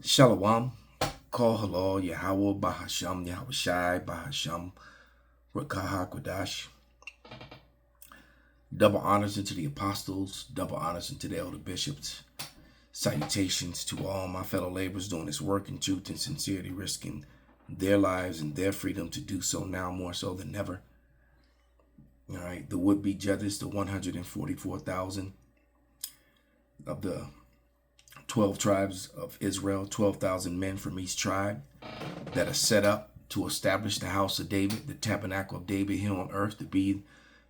Shalom, Kol Halal, Yahweh, Bahasham, Yahweh Shai, Bahasham, Rakaha Kodash. Double honors unto the apostles, double honors unto the elder bishops. Salutations to all my fellow laborers doing this work in truth and sincerity, risking their lives and their freedom to do so now more so than ever. All right, the would-be judges, the 144,000 of the 12 tribes of Israel, 12,000 men from each tribe that are set up to establish the house of David, the tabernacle of David here on earth, to be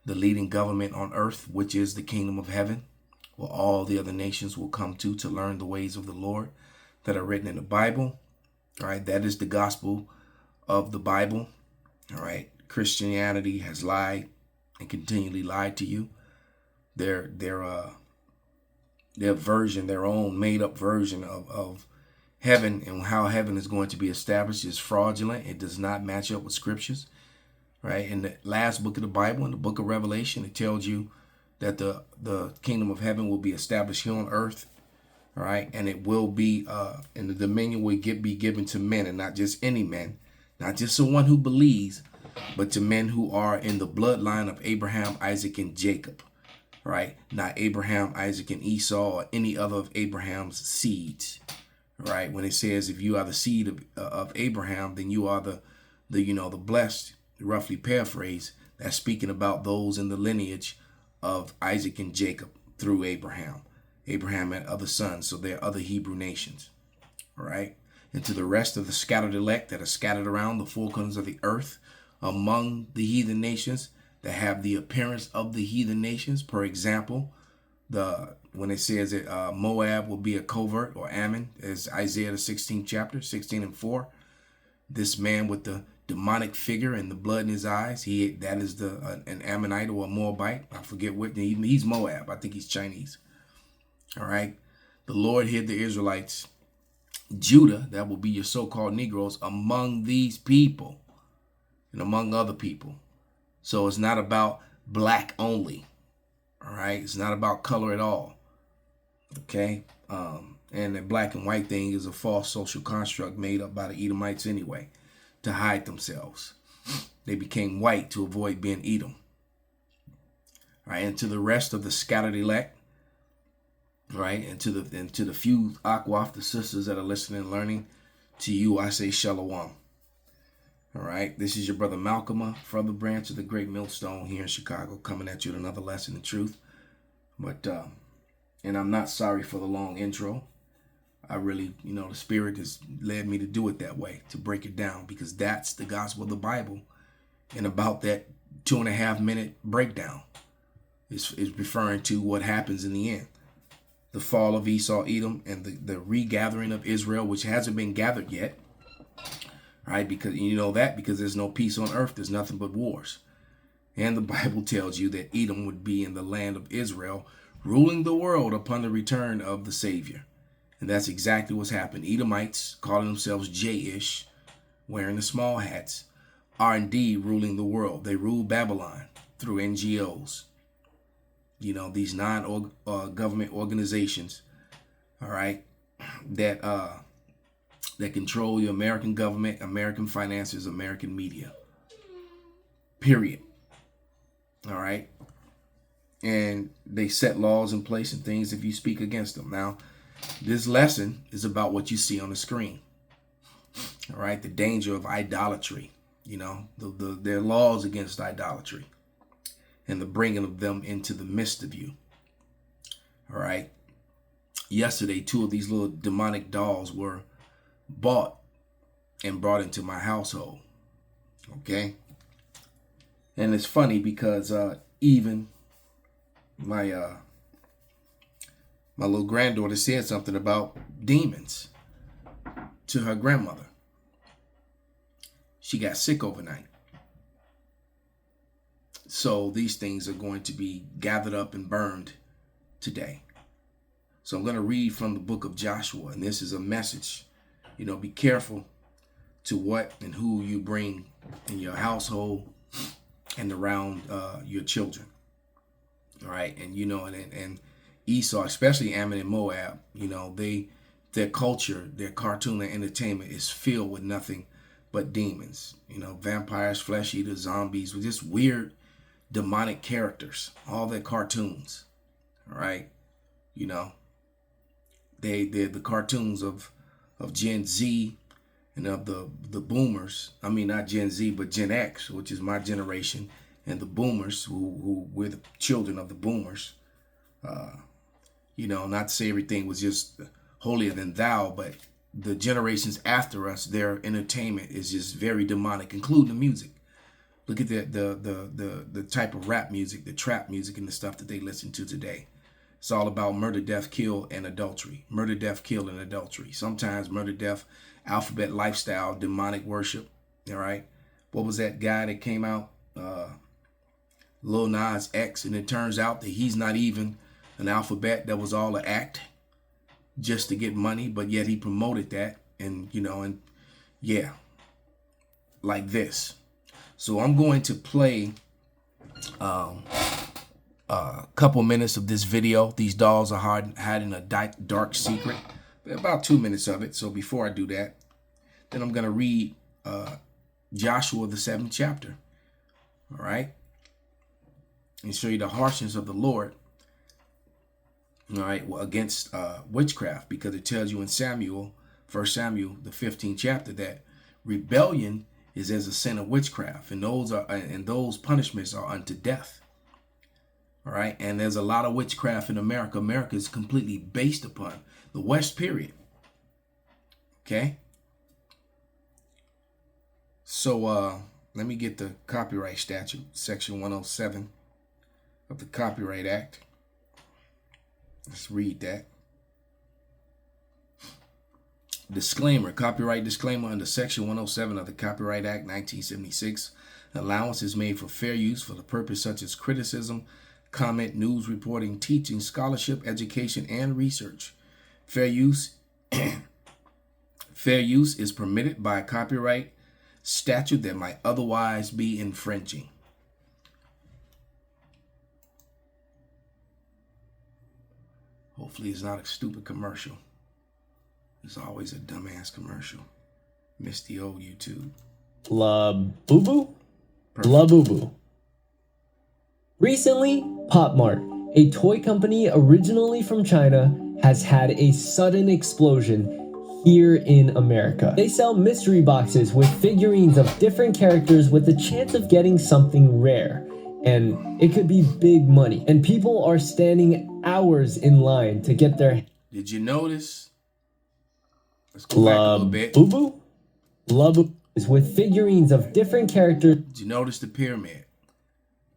the leading government on earth, which is the kingdom of heaven, where all the other nations will come to learn the ways of the Lord that are written in the Bible. All right, that is the gospel of the Bible. All right, Christianity has lied and continually lied to you. Their version, their own made-up version of heaven and how heaven is going to be established is fraudulent. It does not match up with scriptures, right? In the last book of the Bible, in the book of Revelation, it tells you that the kingdom of heaven will be established here on earth, all right? And it will be, and the dominion will be given to men, and not just any men, not just someone who believes, but to men who are in the bloodline of Abraham, Isaac, and Jacob. Right? Not Abraham, Isaac, and Esau, or any other of Abraham's seeds. Right? When it says if you are the seed of Abraham, then you are the blessed, roughly paraphrase, that's speaking about those in the lineage of Isaac and Jacob through Abraham. Abraham had other sons, so they're other Hebrew nations. Right? And to the rest of the scattered elect that are scattered around the four corners of the earth among the heathen nations, that have the appearance of the heathen nations. For example, when it says that Moab will be a covert, or Ammon, as Isaiah the 16th chapter, 16 and 4. This man with the demonic figure and the blood in his eyes, that is an Ammonite or a Moabite. I forget what. He's Moab. I think he's Chinese. All right. The Lord hid the Israelites, Judah, that will be your so-called Negroes, among these people and among other people. So it's not about black only, all right? It's not about color at all, okay? And the black and white thing is a false social construct made up by the Edomites anyway, to hide themselves. They became white to avoid being Edom. All right, and to the rest of the scattered elect, right, and to the few Akwaf, the sisters that are listening and learning, to you I say shalom. All right, this is your brother Malcolm, further branch of the Great Millstone here in Chicago, coming at you with another lesson in truth. But, and I'm not sorry for the long intro. I really, the Spirit has led me to do it that way, to break it down, because that's the gospel of the Bible. And about that 2.5 minute breakdown is referring to what happens in the end. The fall of Esau, Edom, and the regathering of Israel, which hasn't been gathered yet. Right, because because there's no peace on earth, there's nothing but wars. And the Bible tells you that Edom would be in the land of Israel, ruling the world upon the return of the Savior. And that's exactly what's happened. Edomites, calling themselves J-ish, wearing the small hats, are indeed ruling the world. They rule Babylon through NGOs. These non-government organizations, all right, that control your American government, American finances, American media. Period. All right. And they set laws in place and things if you speak against them. Now, this lesson is about what you see on the screen. All right. The danger of idolatry. There are laws against idolatry and the bringing of them into the midst of you. All right. Yesterday, 2 of these little demonic dolls were bought and brought into my household. Okay. And it's funny because even my little granddaughter said something about demons to her grandmother. She got sick overnight. So these things are going to be gathered up and burned today. So I'm going to read from the book of Joshua, and this is a message. Be careful to what and who you bring in your household and around your children. All right. And, and Esau, especially Ammon and Moab, they their culture, their cartoon and entertainment is filled with nothing but demons. You know, vampires, flesh eaters, zombies, with just weird demonic characters. All their cartoons. All right. You know, they're the cartoons of Gen Z and of the boomers. I mean, not Gen Z, but Gen X, which is my generation, and the boomers, who we're the children of the boomers. You know, not to say everything was just holier than thou, but the generations after us, their entertainment is just very demonic, including the music. Look at the type of rap music, the trap music, and the stuff that they listen to today. It's all about murder, death, kill, and adultery. Murder, death, kill, and adultery. Sometimes murder, death, alphabet lifestyle, demonic worship. All right. What was that guy that came out? Lil Nas X. And it turns out that he's not even an alphabet. That was all an act just to get money. But yet he promoted that. And, you know, and yeah, like this. So I'm going to play a couple minutes of this video. These dolls are hiding a dark secret. About 2 minutes of it. So before I do that, then I'm going to read Joshua, the 7th chapter. All right. And show you the harshness of the Lord. All right. Well, against witchcraft, because it tells you in Samuel, 1 Samuel, the 15th chapter, that rebellion is as a sin of witchcraft, and those punishments are unto death. All right. And there's a lot of witchcraft in America. America is completely based upon the West, period. Okay. So let me get the copyright statute, section 107 of the Copyright Act. Let's read that. Disclaimer, copyright disclaimer under section 107 of the Copyright Act 1976. Allowance is made for fair use for the purpose such as criticism, comment, news reporting, teaching, scholarship, education, and research. Fair use is permitted by a copyright statute that might otherwise be infringing. Hopefully it's not a stupid commercial. It's always a dumbass commercial. Miss the old YouTube. La Boo Boo? La Boo Boo. Recently, Pop Mart, a toy company originally from China, has had a sudden explosion here in America. They sell mystery boxes with figurines of different characters with the chance of getting something rare. And it could be big money. And people are standing hours in line to get their... Did you notice? Let's go back a little bit. Boo Boo? La Boo is with figurines of different characters. Did you notice the pyramid?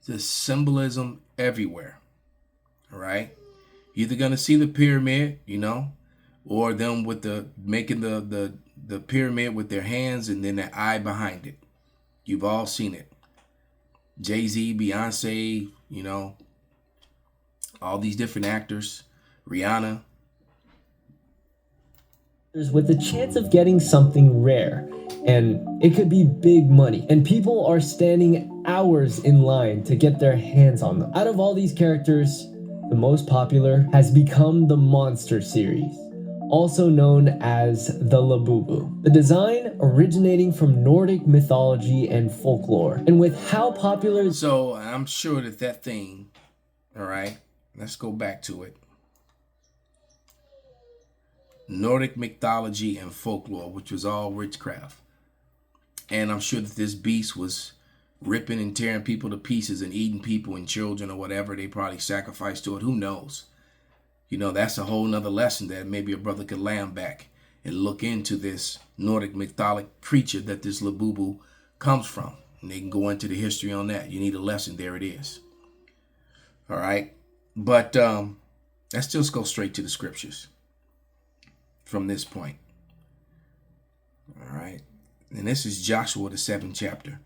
There's symbolism everywhere. All right. You're either gonna see the pyramid, you know, or them with making the pyramid with their hands and then their eye behind it. You've all seen it. Jay-Z, Beyonce, you know, all these different actors, Rihanna. With the chance of getting something rare, and it could be big money, and people are standing hours in line to get their hands on them. Out of all these characters, the most popular has become the Monster series, also known as the Labubu. The design originating from Nordic mythology and folklore, and with how popular... So I'm sure that thing, all right, let's go back to it. Nordic mythology and folklore, which was all witchcraft. And I'm sure that this beast was ripping and tearing people to pieces and eating people and children or whatever they probably sacrificed to it. Who knows? You know, that's a whole nother lesson that maybe a brother could lamb back and look into this Nordic mytholic creature that this Labubu comes from. And they can go into the history on that. You need a lesson. There it is. All right. But let's just go straight to the scriptures from this point. All right. And this is Joshua, the 7th chapter.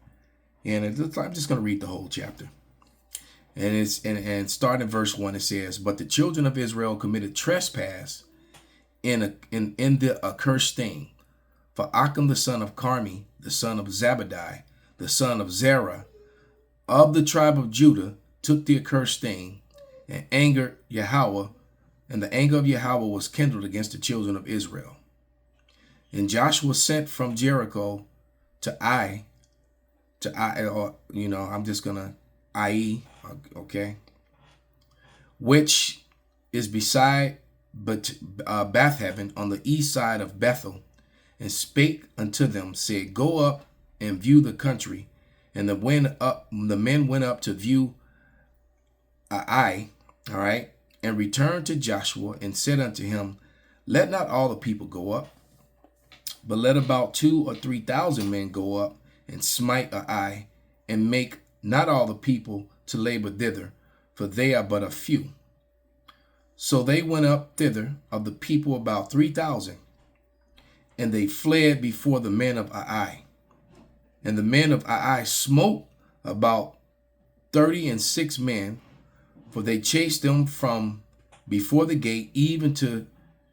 And I'm just going to read the whole chapter. And it's and starting in verse 1, it says, "But the children of Israel committed trespass in the accursed thing. For Achan the son of Carmi, the son of Zabadi, the son of Zerah, of the tribe of Judah, took the accursed thing and angered Yahweh And the anger of Yahweh was kindled against the children of Israel. And Joshua sent from Jericho to Ai, or, I'm just going to Ai, okay, which is beside Beth-haven on the east side of Bethel, and spake unto them, said, Go up and view the country. And the men went up to view Ai, all right, and returned to Joshua and said unto him, Let not all the people go up, but let about 2,000 or 3,000 men go up and smite Ai, and make not all the people to labor thither, for they are but a few. So they went up thither of the people about 3,000, and they fled before the men of Ai. And the men of Ai smote about 36 men, for they chased them from before the gate even to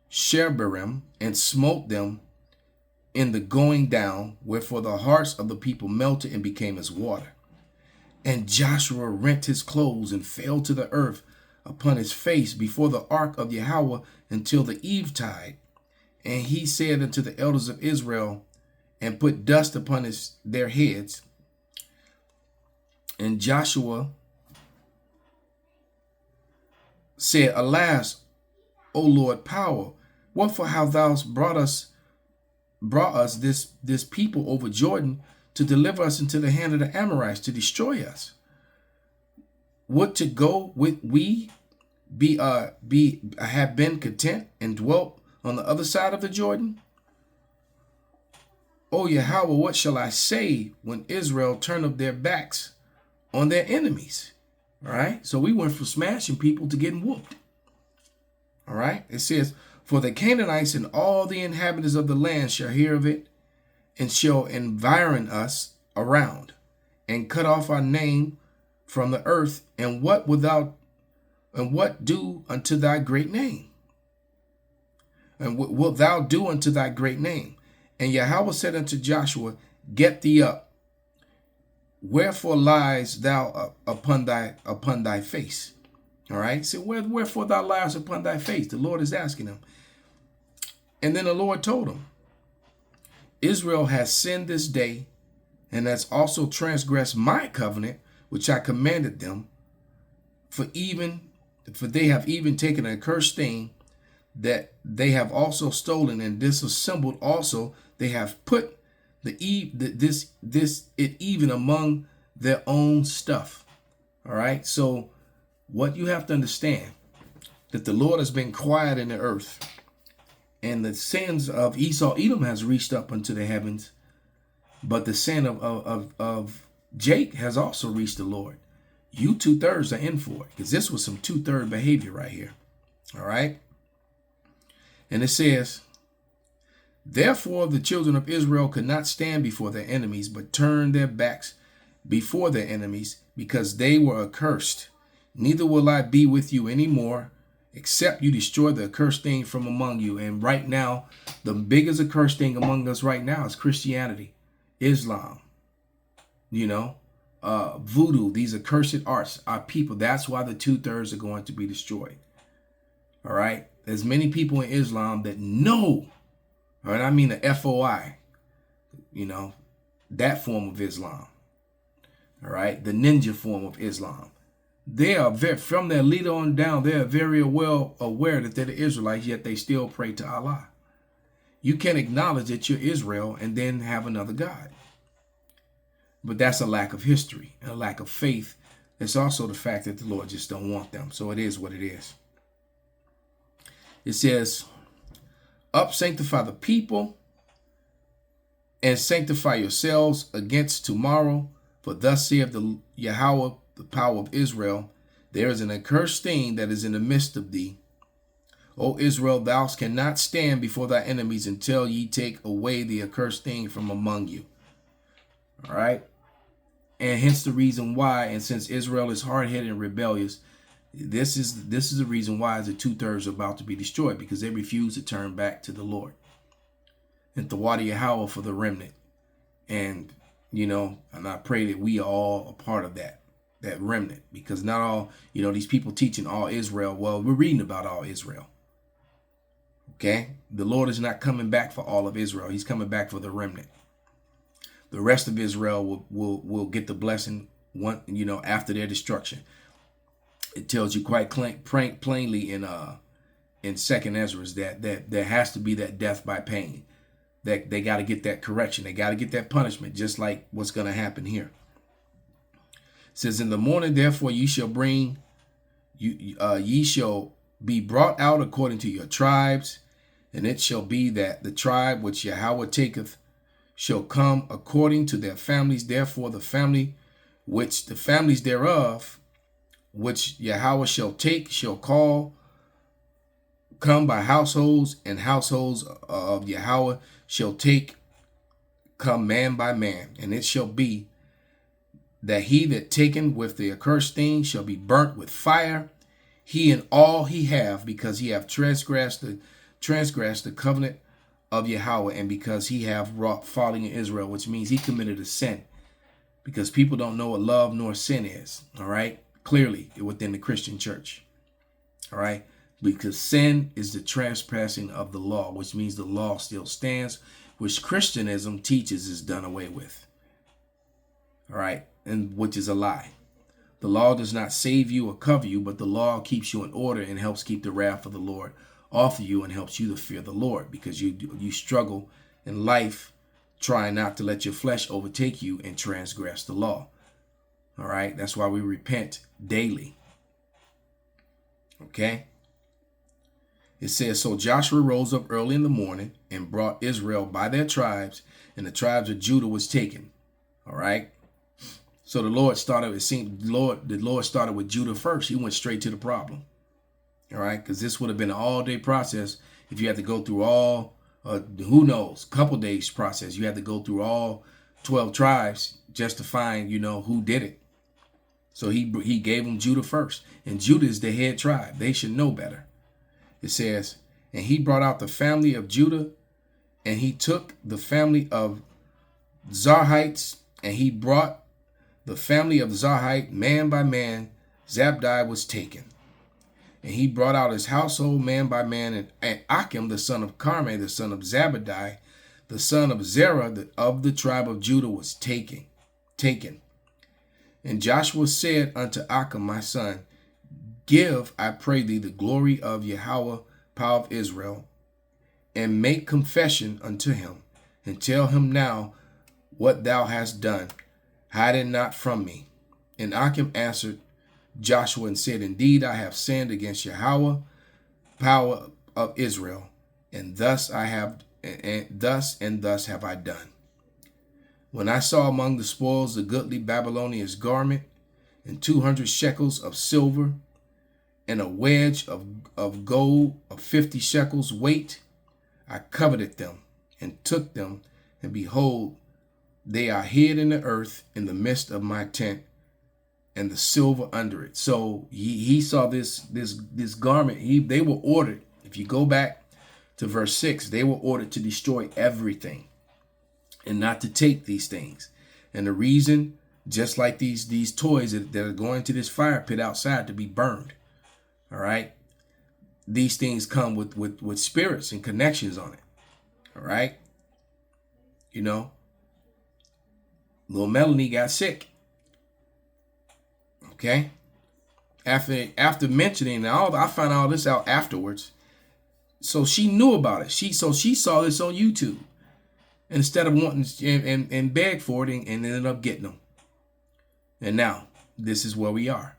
Shebarim, and smote them in the going down, wherefore the hearts of the people melted and became as water. And Joshua rent his clothes and fell to the earth upon his face before the ark of Yahweh until the eventide. And he said unto the elders of Israel, and put dust upon their heads. And Joshua said, Alas, O Lord, power, wherefore hast thou brought us this people over Jordan to deliver us into the hand of the Amorites, to destroy us? Would to go with we have been content and dwelt on the other side of the Jordan? O Yahweh, what shall I say when Israel turn up their backs on their enemies? All right. So we went from smashing people to getting whooped. All right. It says, For the Canaanites and all the inhabitants of the land shall hear of it, and shall environ us around, and cut off our name from the earth. And what do unto thy great name? And what wilt thou do unto thy great name? And Yahweh said unto Joshua, Get thee up. Wherefore lies thou upon thy face? All right. So wherefore thou liest upon thy face? The Lord is asking him. And then the Lord told him, Israel has sinned this day, and has also transgressed my covenant, which I commanded them. For they have even taken a cursed thing, that they have also stolen and disassembled. Also they have put it even among their own stuff. All right. So what you have to understand, that the Lord has been quiet in the earth, and the sins of Esau, Edom has reached up unto the heavens, but the sin of Jake has also reached the Lord. You 2/3 are in for it, because this was some 2/3 behavior right here. All right. And it says, Therefore the children of Israel could not stand before their enemies, but turned their backs before their enemies, because they were accursed. Neither will I be with you any more, except you destroy the accursed thing from among you. And right now, the biggest accursed thing among us right now is Christianity, Islam, voodoo. These accursed arts are people. That's why the 2/3 are going to be destroyed. All right. There's many people in Islam that know, all right, I mean the FOI, that form of Islam. All right. The ninja form of Islam. They are from their leader on down. They are very well aware that they're the Israelites, yet they still pray to Allah. You can't acknowledge that you're Israel and then have another God. But that's a lack of history, a lack of faith. It's also the fact that the Lord just don't want them. So it is what it is. It says, Up, sanctify the people, and sanctify yourselves against tomorrow. For thus saith the Yahweh, the power of Israel, there is an accursed thing that is in the midst of thee. O Israel, thou cannot stand before thy enemies until ye take away the accursed thing from among you. All right. And hence the reason why, and since Israel is hard-headed and rebellious, this is the reason why the 2/3 are about to be destroyed, because they refuse to turn back to the Lord. And the water Yahweh for the remnant. And, and I pray that we are all a part of that. that remnant, because not all, these people teaching all Israel. Well, we're reading about all Israel. Okay, the Lord is not coming back for all of Israel. He's coming back for the remnant. The rest of Israel will get the blessing after their destruction. It tells you quite plainly in Second Ezra that there has to be that death by pain. That they got to get that correction. They got to get that punishment, just like what's going to happen here. It says, in the morning, therefore, ye shall be brought out according to your tribes, and it shall be that the tribe which Yahweh taketh shall come according to their families. Therefore, the families thereof, which Yahweh shall take, shall come by households, and households of Yahweh shall come man by man. And it shall be that he that taken with the accursed thing shall be burnt with fire, he and all he have, because he have transgressed the covenant of Yahweh, and because he have wrought folly in Israel, which means he committed a sin. Because people don't know what love nor sin is, all right? Clearly, within the Christian church, all right? Because sin is the trespassing of the law, which means the law still stands, which Christianism teaches is done away with, all right? And which is a lie. The law does not save you or cover you, but the law keeps you in order and helps keep the wrath of the Lord off of you and helps you to fear the Lord, because you struggle in life trying not to let your flesh overtake you and transgress the law. All right, that's why we repent daily. Okay. It says, so Joshua rose up early in the morning and brought Israel by their tribes, and the tribes of Judah was taken. All right. So the Lord started with Judah first. He went straight to the problem. All right, because this would have been an all-day process if you had to go through all, who knows, couple days process. You had to go through all 12 tribes just to find, who did it. So he gave them Judah first. And Judah is the head tribe. They should know better. It says, and he brought out the family of Judah, and he took the family of Zarhites, and he brought the family of Zarhite man by man. Zabdi was taken. And he brought out his household man by man, and Achim, the son of Carmi, the son of Zabadi, the son of Zerah, of the tribe of Judah, was taken. And Joshua said unto Achim, my son, give, I pray thee, the glory of Yahweh, power of Israel, and make confession unto him, and tell him now what thou hast done. Hide it not from me. And Achim answered Joshua and said, indeed, I have sinned against Yahweh, power of Israel, and thus have I done. When I saw among the spoils the goodly Babylonian's garment, and 200 shekels of silver, and a wedge of gold of 50 shekels weight, I coveted them and took them, and behold, they are hid in the earth in the midst of my tent, and the silver under it. So he saw this garment. They were ordered. If you go back to verse 6, they were ordered to destroy everything and not to take these things. And the reason, just like these toys that are going to this fire pit outside to be burned, all right, these things come with spirits and connections on it. All right, little Melanie got sick. Okay. After mentioning all, I found all this out afterwards. So she knew about it. She saw this on YouTube. And instead of wanting and beg for it and ended up getting them. And now this is where we are.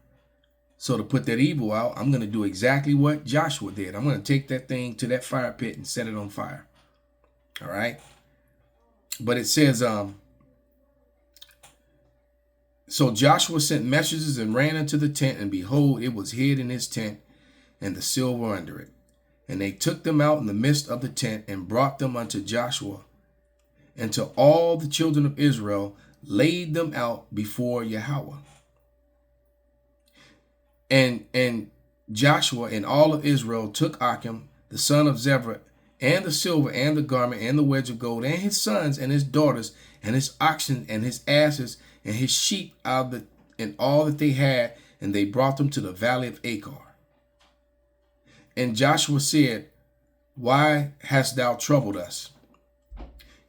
So to put that evil out, I'm going to do exactly what Joshua did. I'm going to take that thing to that fire pit and set it on fire. All right. But it says, so Joshua sent messengers and ran into the tent, and behold, it was hid in his tent, and the silver under it. And they took them out in the midst of the tent, and brought them unto Joshua, and to all the children of Israel, laid them out before Yahweh. And Joshua and all of Israel took Achim, the son of Zerah, and the silver, and the garment, and the wedge of gold, and his sons, and his daughters, and his oxen, and his asses, and his sheep out and all that they had, and they brought them to the valley of Achor. And Joshua said, why hast thou troubled us?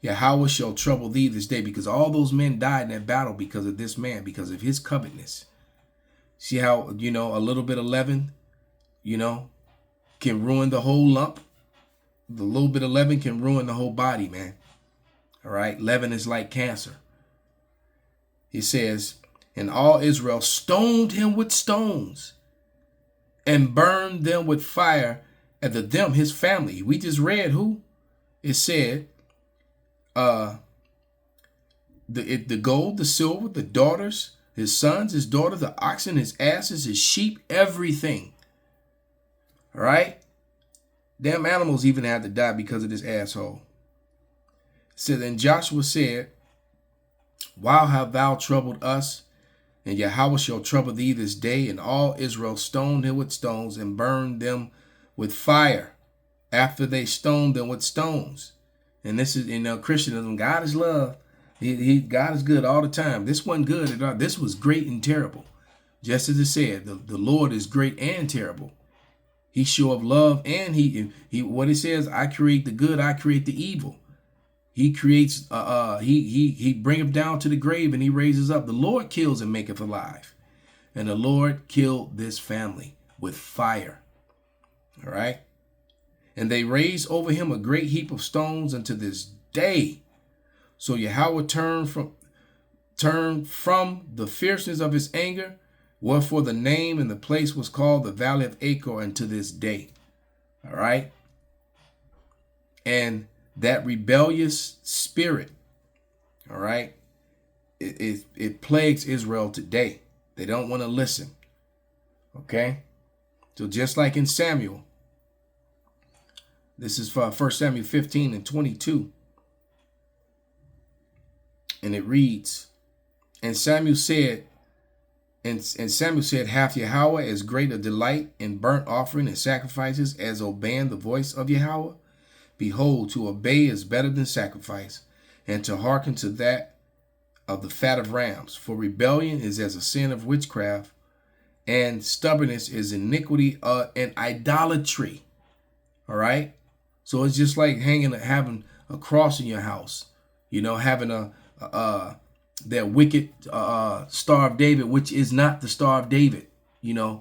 Yahweh shall trouble thee this day, because all those men died in that battle because of this man, because of his covetousness. See how, a little bit of leaven, can ruin the whole lump. The little bit of leaven can ruin the whole body, man. All right. Leaven is like cancer. He says, and all Israel stoned him with stones and burned them with fire, and them, his family. We just read who? It said, the gold, the silver, the daughters, his sons, his daughter, the oxen, his asses, his sheep, everything. All right? Damn animals even had to die because of this asshole. It said, and Joshua said, why have thou troubled us? And Yahweh shall trouble thee this day. And all Israel stoned him with stones and burned them with fire after they stoned them with stones. And this is, Christianism, God is love. God is good all the time. This wasn't good at all. This was great and terrible. Just as it said, the Lord is great and terrible. He's sure of love, and he what it says, I create the good, I create the evil. He creates, he bringeth down to the grave and he raises up. The Lord kills and maketh alive. And the Lord killed this family with fire. All right. And they raised over him a great heap of stones unto this day. So Yahweh turned from the fierceness of his anger, wherefore the name and the place was called the Valley of Achor unto this day. All right. And that rebellious spirit, all right, it plagues Israel today. They don't want to listen. Okay. So just like in Samuel, this is for 1 Samuel 15 and 22. And it reads, and Samuel said, hath Yahweh as great a delight in burnt offering and sacrifices as obeying the voice of Yahweh? Behold, to obey is better than sacrifice, and to hearken to that of the fat of rams. For rebellion is as a sin of witchcraft, and stubbornness is iniquity and idolatry. All right? So it's just like having a cross in your house, having that wicked Star of David, which is not the Star of David, in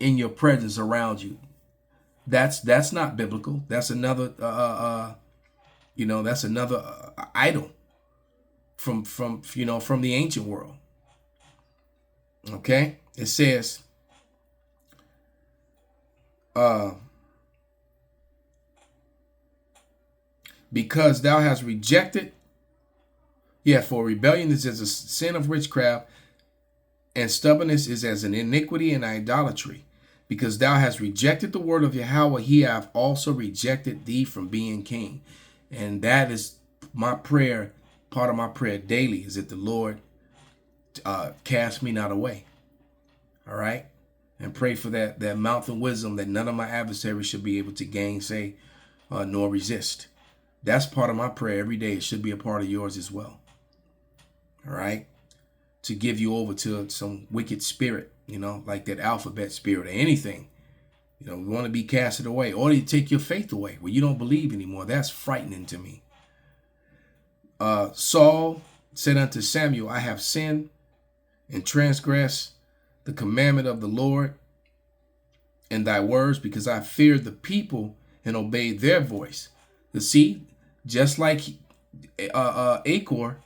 your presence around you. That's not biblical. That's another that's another idol from the ancient world. Okay? It says because thou hast rejected, for rebellion is as a sin of witchcraft, and stubbornness is as an iniquity and idolatry. Because thou hast rejected the word of Yahweh, he hath also rejected thee from being king. And that is my prayer. Part of my prayer daily is that the Lord cast me not away. All right. And pray for that mouth of wisdom that none of my adversaries should be able to gainsay nor resist. That's part of my prayer every day. It should be a part of yours as well. All right. To give you over to some wicked spirit, like that alphabet spirit or anything. We want to be casted away, or you take your faith away where you don't believe anymore. That's frightening to me. Saul said unto Samuel, I have sinned and transgressed the commandment of the Lord and thy words, because I feared the people and obeyed their voice. You see, just like Achor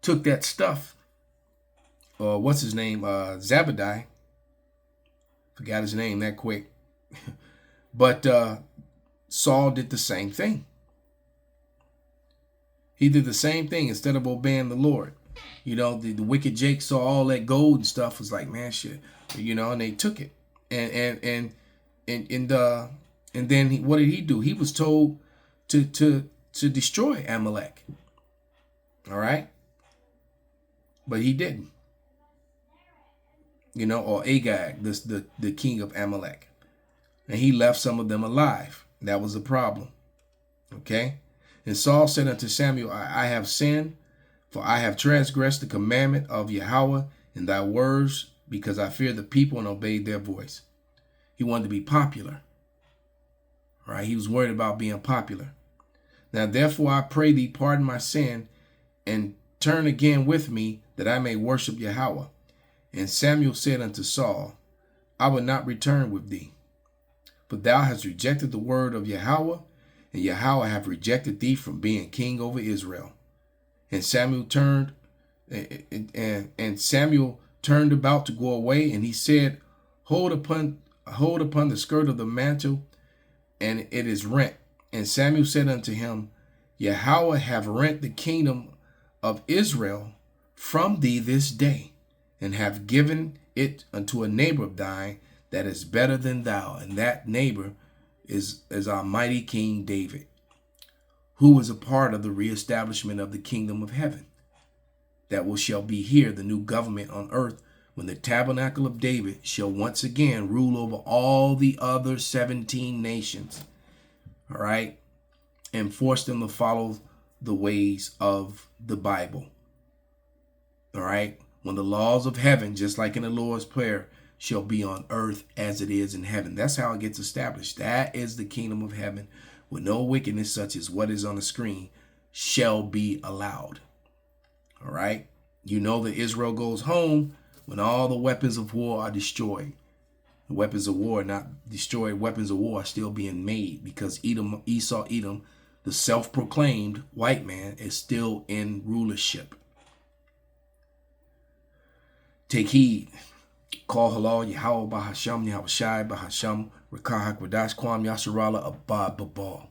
took that stuff, what's his name? Zabadiah. Forgot his name that quick. But Saul did the same thing. He did the same thing instead of obeying the Lord. The wicked Jake saw all that gold and stuff, was like, man, shit, and they took it. And then what did he do? He was told to destroy Amalek. All right. But he didn't. Or Agag, the king of Amalek. And he left some of them alive. That was a problem. Okay. And Saul said unto Samuel, I have sinned, for I have transgressed the commandment of Yahweh in thy words, because I feared the people and obeyed their voice. He wanted to be popular, right? He was worried about being popular. Now, therefore, I pray thee, pardon my sin, and turn again with me, that I may worship Yahweh. And Samuel said unto Saul, I will not return with thee, for thou hast rejected the word of Yahweh, and Yahweh hath rejected thee from being king over Israel. And Samuel turned about to go away, and he said, Hold upon the skirt of the mantle, and it is rent. And Samuel said unto him, Yahweh hath rent the kingdom of Israel from thee this day, and have given it unto a neighbor of thine that is better than thou. And that neighbor is our mighty King David, who was a part of the reestablishment of the kingdom of heaven that shall be here, the new government on earth, when the tabernacle of David shall once again rule over all the other 17 nations, all right, and force them to follow the ways of the Bible, all right, when the laws of heaven, just like in the Lord's Prayer, shall be on earth as it is in heaven. That's how it gets established. That is the kingdom of heaven, where no wickedness such as what is on the screen shall be allowed. All right. You know that Israel goes home when all the weapons of war are destroyed. The weapons of war are not destroyed. Weapons of war are still being made, because Esau, Edom, the self-proclaimed white man, is still in rulership. Take heed. Call halal Yahweh Bahasham Yahweh Shai Bahasham Rakah Hakwadash Kwam Yasharala Abad Babal.